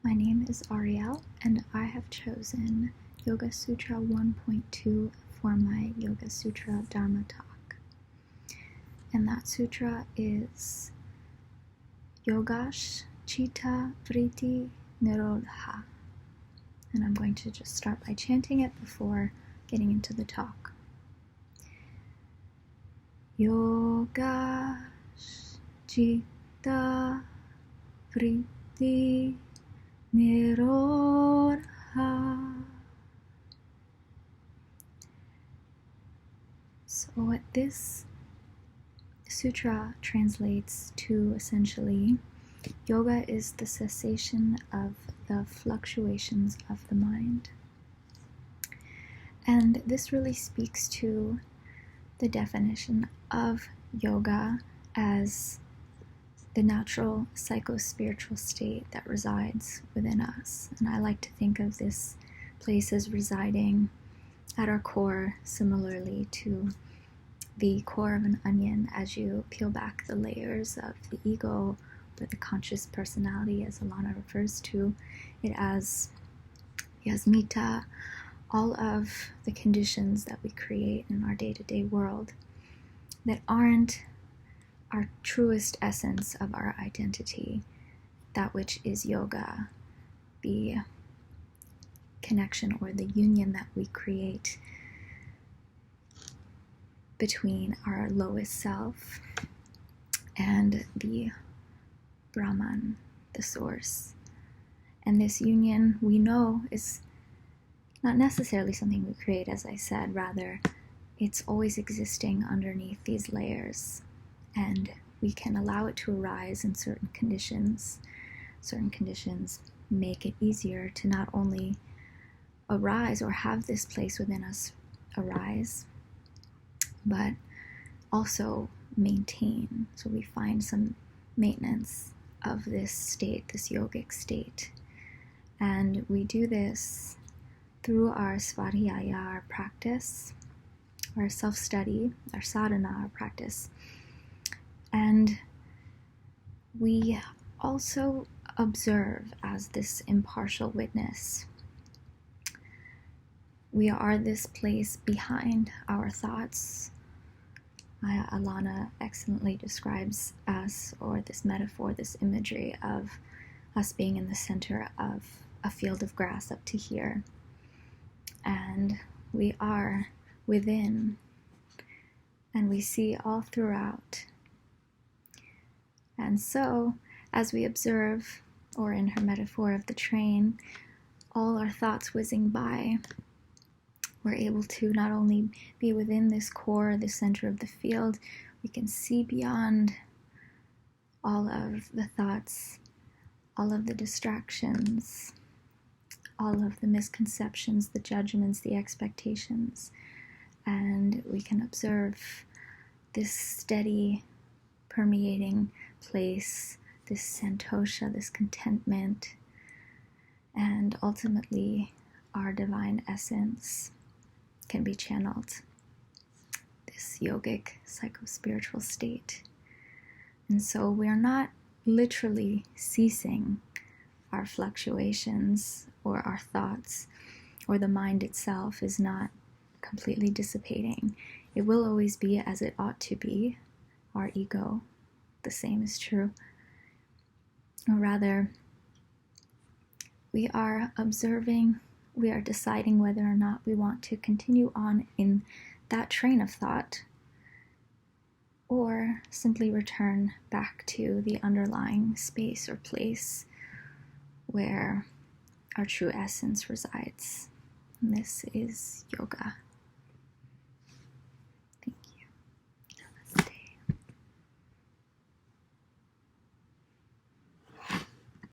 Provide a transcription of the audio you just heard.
My name is Ariel, and I have chosen Yoga Sutra 1.2 for my Yoga Sutra Dharma talk. And that sutra is Yogash, chitta, vritti, nirodhah. And I'm going to just start by chanting it before getting into the talk. Yogash, chitta, vritti, nirodhah. So what this sutra translates to essentially, yoga is the cessation of the fluctuations of the mind. And this really speaks to the definition of yoga as the natural psycho-spiritual state that resides within us. And I like to think of this place as residing at our core, similarly to the core of an onion as you peel back the layers of the ego, or the conscious personality, as Alana refers to it as yasmita, all of the conditions that we create in our day-to-day world that aren't our truest essence of our identity, that which is yoga, the connection or the union that we create between our lowest self and the Brahman, the source. And this union, we know, is not necessarily something we create, as I said, rather it's always existing underneath these layers. And we can allow it to arise in certain conditions. Certain conditions make it easier to not only arise or have this place within us arise, but also maintain. So we find some maintenance of this state, this yogic state. And we do this through our svadhyaya, our practice, our self-study, our sadhana, our practice. And we also observe as this impartial witness. We are this place behind our thoughts. Alana excellently describes us, or this metaphor, this imagery of us being in the center of a field of grass up to here. And we are within, and we see all throughout. And so, as we observe, or in her metaphor of the train, all our thoughts whizzing by, we're able to not only be within this core, the center of the field, we can see beyond all of the thoughts, all of the distractions, all of the misconceptions, the judgments, the expectations, and we can observe this steady, permeating place, this santosha, this contentment, and ultimately our divine essence can be channeled, this yogic psycho-spiritual state. And so we are not literally ceasing our fluctuations, or our thoughts, or the mind itself is not completely dissipating. It will always be as it ought to be, our ego. The same is true. Or rather, we are observing, we are deciding whether or not we want to continue on in that train of thought, or simply return back to the underlying space or place where our true essence resides. And this is yoga.